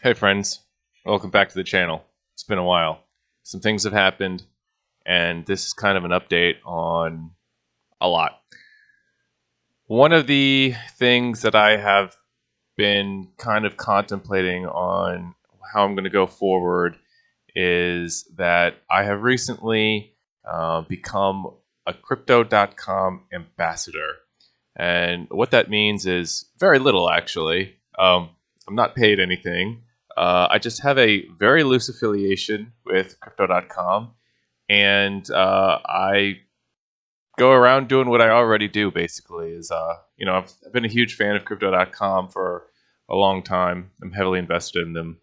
Hey friends, welcome back to the channel. It's been a while. Some things have happened, and this is kind of an update on a lot. One of the things that I have been kind of contemplating on how I'm going to go forward is that I have recently become a crypto.com ambassador. And what that means is very little, actually. I'm not paid anything. I just have a very loose affiliation with crypto.com, and I go around doing what I already do. Basically, is I've been a huge fan of crypto.com for a long time. I'm heavily invested in them.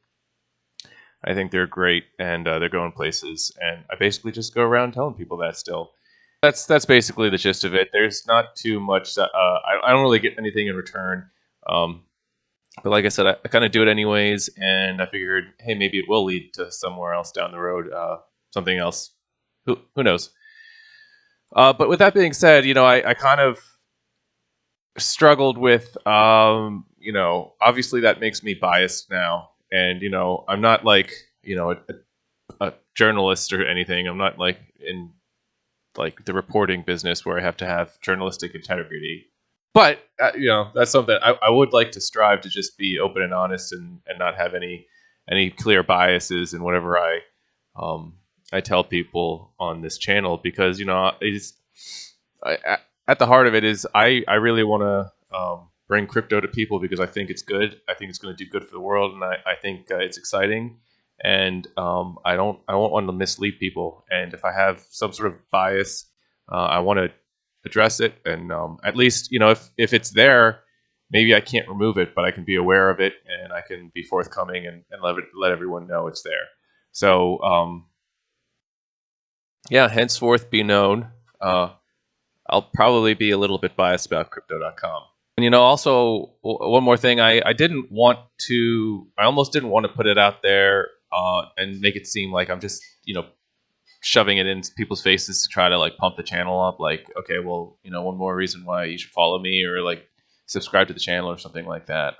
I think they're great, and they're going places. And I basically just go around telling people that still. That's basically the gist of it. There's not too much. I don't really get anything in return. But like I said, I kind of do it anyways, and I figured, hey, maybe it will lead to somewhere else down the road, something else. Who knows? But with that being said, I kind of struggled with, obviously that makes me biased now, and I'm not like a journalist or anything. I'm not like in like the reporting business where I have to have journalistic integrity. But that's something I would like to strive to just be open and honest and not have any clear biases in whatever I tell people on this channel, because at the heart of it is I really want to bring crypto to people because I think it's good. I think it's going to do good for the world, and I think it's exciting. And I don't want to mislead people. And if I have some sort of bias, I want to address it, and at least if it's there, maybe I can't remove it, but I can be aware of it, and I can be forthcoming and let everyone know it's there. So henceforth be known. I'll probably be a little bit biased about crypto.com. And also one more thing, I almost didn't want to put it out there and make it seem like I'm just shoving it in people's faces to try to like pump the channel up, like, okay, well, one more reason why you should follow me or like subscribe to the channel or something like that.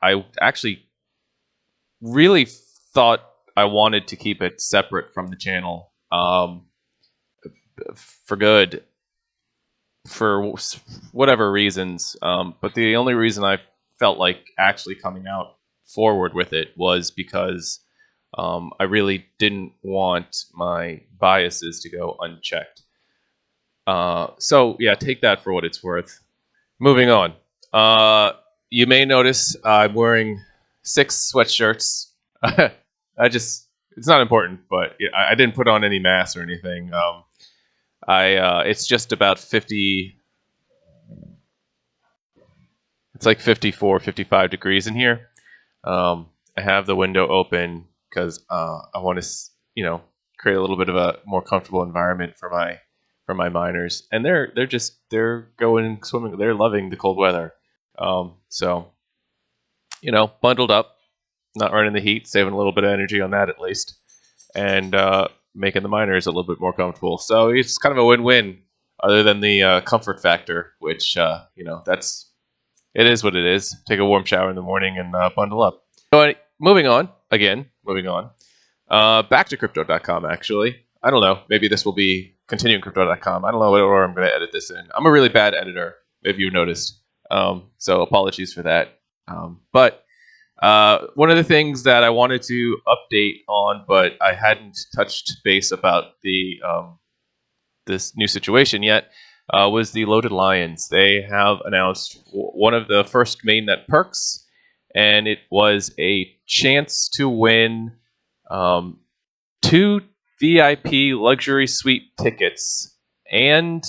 I actually really thought I wanted to keep it separate from the channel for good, for whatever reasons. But the only reason I felt like actually coming out forward with it was because I really didn't want my biases to go unchecked. So yeah, take that for what it's worth. Moving on. You may notice I'm wearing 6 sweatshirts. It's not important, but I didn't put on any masks or anything. It's just about 50. It's like 54, 55 degrees in here. I have the window open because I want to, create a little bit of a more comfortable environment for my miners, and they're going swimming. They're loving the cold weather. So, bundled up, not running the heat, saving a little bit of energy on that at least, and making the miners a little bit more comfortable. So it's kind of a win-win, other than the comfort factor, which it is what it is. Take a warm shower in the morning and bundle up. So moving on. Back to crypto.com, actually. I don't know. Maybe this will be continuing crypto.com. I don't know what order I'm going to edit this in. I'm a really bad editor, if you noticed. So apologies for that. But one of the things that I wanted to update on, but I hadn't touched base about this new situation yet, was the Loaded Lions. They have announced one of the first mainnet perks, and it was a chance to win 2 VIP luxury suite tickets and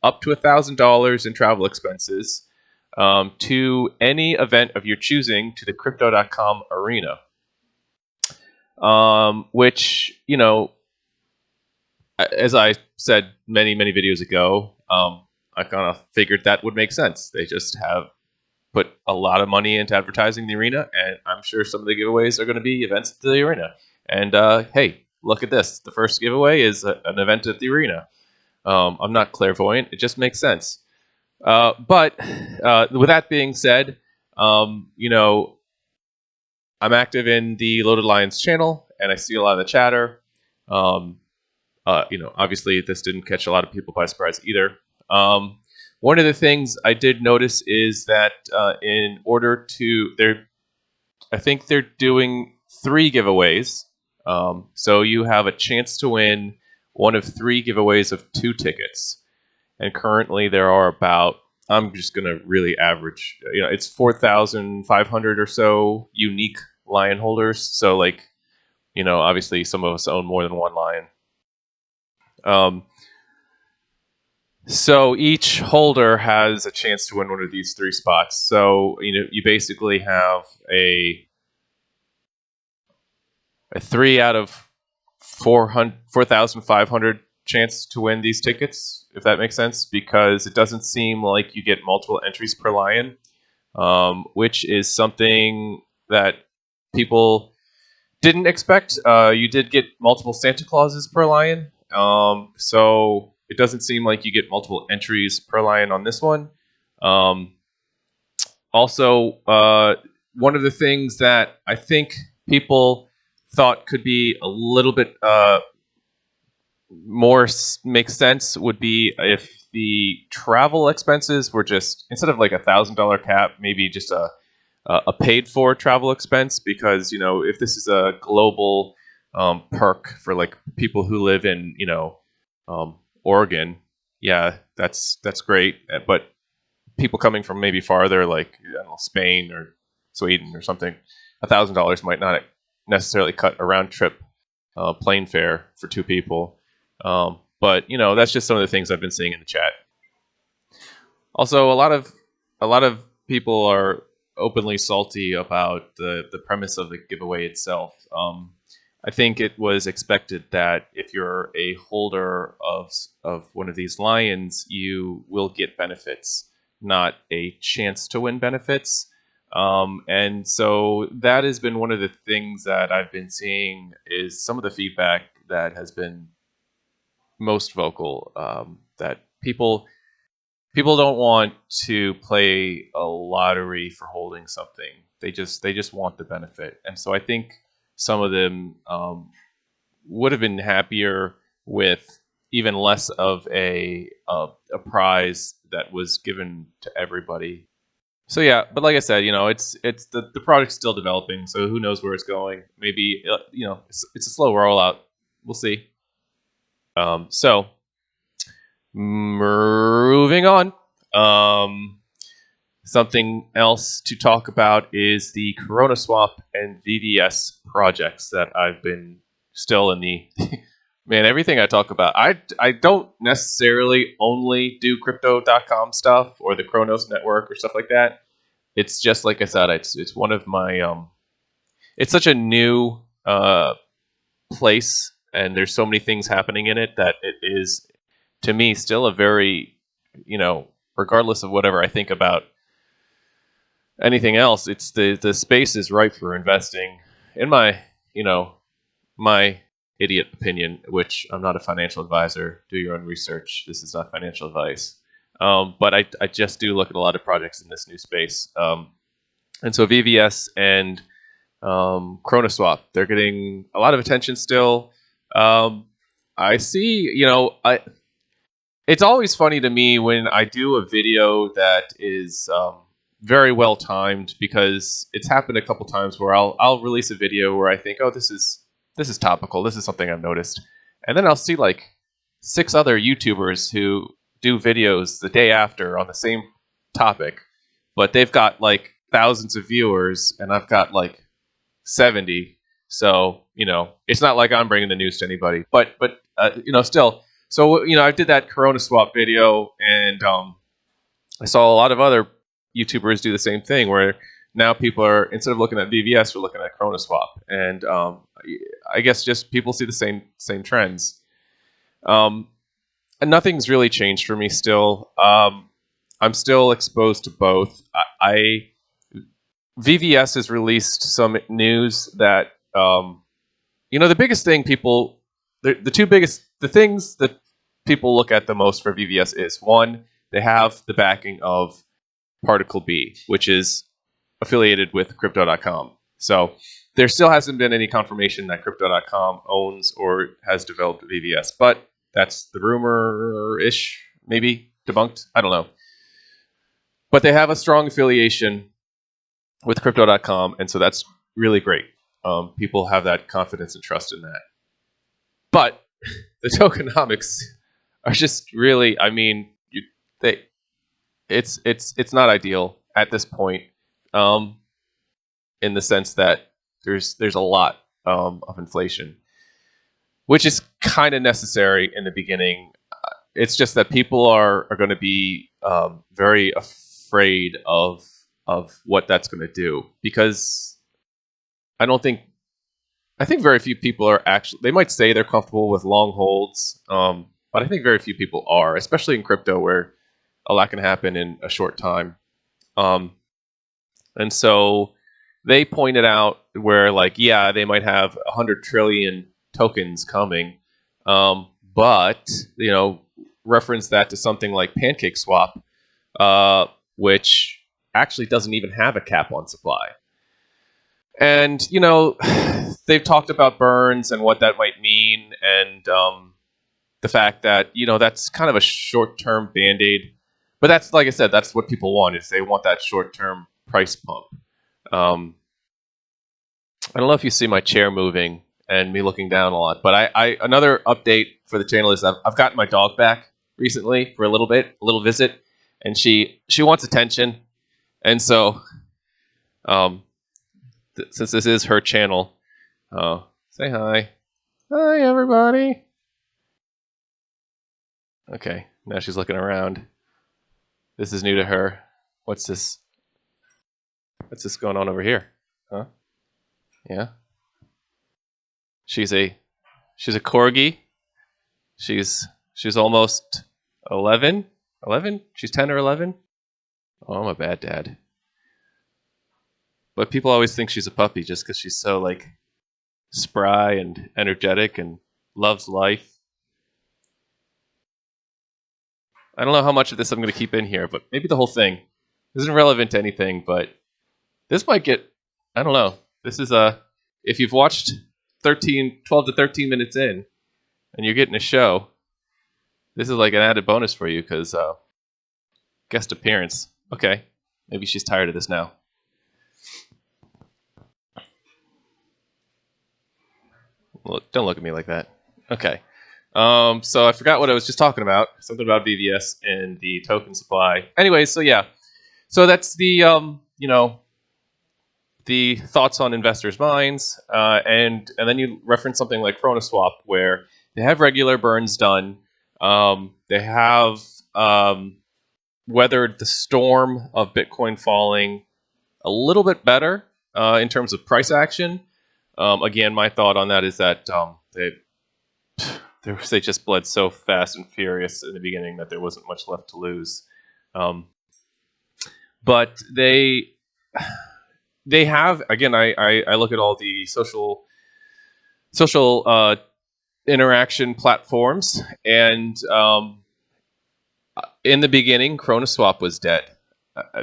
up to $1,000 in travel expenses to any event of your choosing to the crypto.com arena. Which, as I said many videos ago, I kind of figured that would make sense. They just have put a lot of money into advertising the arena, and I'm sure some of the giveaways are going to be events at the arena. And hey, look at this. The first giveaway is an event at the arena. I'm not clairvoyant. It just makes sense. But with that being said, I'm active in the Loaded Lions channel, and I see a lot of the chatter. Obviously this didn't catch a lot of people by surprise either. One of the things I did notice is that in order to, I think they're doing 3 giveaways. So you have a chance to win one of 3 giveaways of 2 tickets. And currently there are about, I'm just going to really average, it's 4,500 or so unique lion holders. So obviously some of us own more than one lion. So each holder has a chance to win one of these 3 spots. So, you basically have a 3 out of 4,500 chance to win these tickets, if that makes sense, because it doesn't seem like you get multiple entries per lion, which is something that people didn't expect. You did get multiple Santa Clauses per lion, so it doesn't seem like you get multiple entries per lion on this one. Also, one of the things that I think people thought could be a little bit more makes sense would be if the travel expenses were just, instead of like $1,000 cap, maybe just a paid for travel expense, because if this is a global perk for like people who live in Oregon, yeah, that's great, but people coming from maybe farther, like Spain or Sweden or something, $1,000 might not necessarily cut a round trip plane fare for 2 people. But that's just some of the things I've been seeing in the chat. Also, a lot of people are openly salty about the premise of the giveaway itself. I think it was expected that if you're a holder of one of these lions, you will get benefits, not a chance to win benefits. And so that has been one of the things that I've been seeing, is some of the feedback that has been most vocal, that people don't want to play a lottery for holding something. They just want the benefit. And so I think some of them would have been happier with even less of a prize that was given to everybody. So yeah, but like I said, it's the product's still developing, so who knows where it's going. Maybe it's a slow rollout. We'll see. So moving on. Something else to talk about is the CRONASWAP and VVS projects that I've been still in the man, everything I talk about, I don't necessarily only do crypto.com stuff or the Kronos network or stuff like that. It's just like I said, it's one of my it's such a new place, and there's so many things happening in it that it is, to me, still a very, regardless of whatever I think about anything else, it's the space is ripe for investing, in my my idiot opinion, which I'm not a financial advisor. Do your own research. This is not financial advice. But I just do look at a lot of projects in this new space. And so VVS and CRONASWAP, they're getting a lot of attention still. I see, it's always funny to me when I do a video that is very well timed, because it's happened a couple times where I'll release a video where I think, oh, this is topical, this is something I've noticed, and then I'll see like 6 other YouTubers who do videos the day after on the same topic, but they've got like thousands of viewers and I've got like 70. So it's not like I'm bringing the news to anybody, but still. So I did that CRONASWAP video, and I saw a lot of other YouTubers do the same thing, where now people are, instead of looking at VVS, we're looking at CRONASWAP, and I guess just people see the same trends. And nothing's really changed for me still. I'm still exposed to both. VVS has released some news that the biggest thing the things that people look at the most for VVS is, one, they have the backing of Particle B, which is affiliated with crypto.com. So there still hasn't been any confirmation that Crypto.com owns or has developed VVS, but that's the rumor-ish, maybe debunked. I don't know. But they have a strong affiliation with Crypto.com, and so that's really great. People have that confidence and trust in that. But the tokenomics are just really, I mean, it's not ideal at this point, in the sense that there's a lot of inflation, which is kind of necessary in the beginning. It's just that people are going to be very afraid of what that's going to do, because I think very few people are actually, they might say they're comfortable with long holds, but I think very few people are, especially in crypto where a lot can happen in a short time. And so they pointed out where, like, yeah, they might have 100 trillion tokens coming, but, you know, reference that to something like PancakeSwap, which actually doesn't even have a cap on supply. And, you know, they've talked about burns and what that might mean, and the fact that, you know, that's kind of a short-term Band-Aid. But that's, like I said, that's what people want, is they want that short-term price pump. I don't know if you see my chair moving and me looking down a lot, but I another update for the channel is I've gotten my dog back recently for a little visit, and she wants attention, and so since this is her channel, say hi. Hi, everybody. Okay, now she's looking around. This is new to her. What's this? What's this going on over here? Huh? Yeah. She's a Corgi. She's almost 11. 11? She's 10 or 11? Oh, I'm a bad dad. But people always think she's a puppy just because she's so, like, spry and energetic and loves life. I don't know how much of this I'm going to keep in here, but maybe the whole thing. This isn't relevant to anything, but this might get, I don't know. This is if you've watched 12 to 13 minutes in and you're getting a show, this is like an added bonus for you, because guest appearance. Okay, maybe she's tired of this now. Look, don't look at me like that. Okay. So I forgot what I was just talking about. Something about VVS and the token supply. Anyway, so yeah. So that's the, you know, the thoughts on investors' minds. And then you reference something like CRONASWAP, where they have regular burns done. They have weathered the storm of Bitcoin falling a little bit better in terms of price action. Again, my thought on that is that they just bled so fast and furious in the beginning that there wasn't much left to lose. But they have, again, I look at all the social interaction platforms, and in the beginning, CRONASWAP was dead.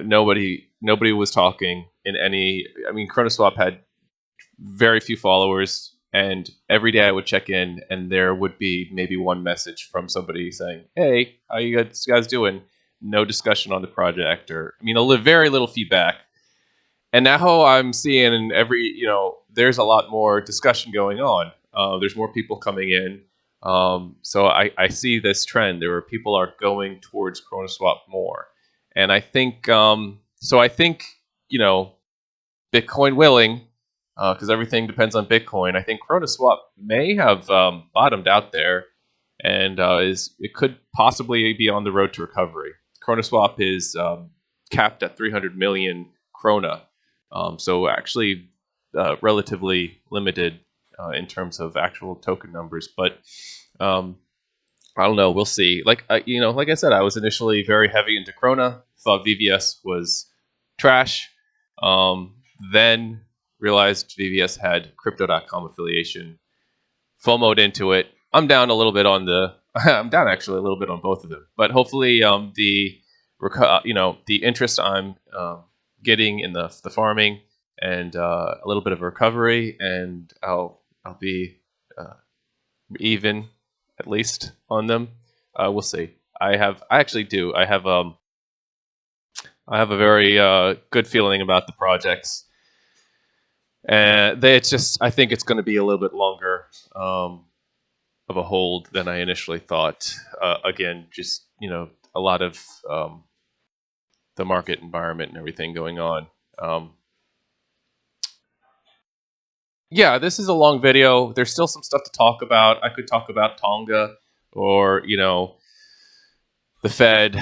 Nobody was talking in any. I mean, CRONASWAP had very few followers, and every day I would check in, and there would be maybe one message from somebody saying, "Hey, how you guys doing?" No discussion on the project, or, I mean, very little feedback. And now I'm seeing there's a lot more discussion going on. There's more people coming in. So I see this trend. There are people are going towards CRONASWAP more. And I think, Bitcoin willing, because everything depends on Bitcoin, I think CRONASWAP may have bottomed out there, and it could possibly be on the road to recovery. CRONASWAP is capped at 300 million krona. So actually relatively limited in terms of actual token numbers. But I don't know. We'll see. Like I said, I was initially very heavy into Krona. Thought VVS was trash. Then realized VVS had Crypto.com affiliation. FOMO'd into it. I'm down a little bit on I'm down actually a little bit on both of them. But hopefully the interest I'm getting in the farming and a little bit of recovery, and I'll be even, at least, on them. We'll see. I actually do. I have a very good feeling about the projects, and it's just, I think it's going to be a little bit longer of a hold than I initially thought. Again, just a lot of the market environment and everything going on. Yeah, this is a long video. There's still some stuff to talk about. I could talk about Tonga, or the Fed,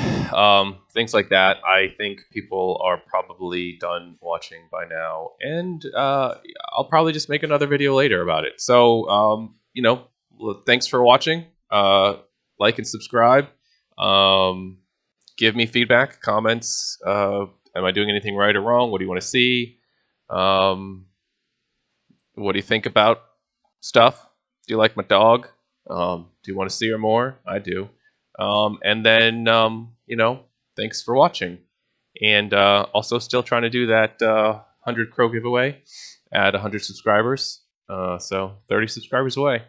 things like that. I think people are probably done watching by now, and I'll probably just make another video later about it. So thanks for watching. Like and subscribe. Give me feedback, comments. Am I doing anything right or wrong? What do you want to see? What do you think about stuff? Do you like my dog? Do you want to see her more? I do. And then, thanks for watching. And also still trying to do that 100 Crow giveaway at 100 subscribers. So 30 subscribers away.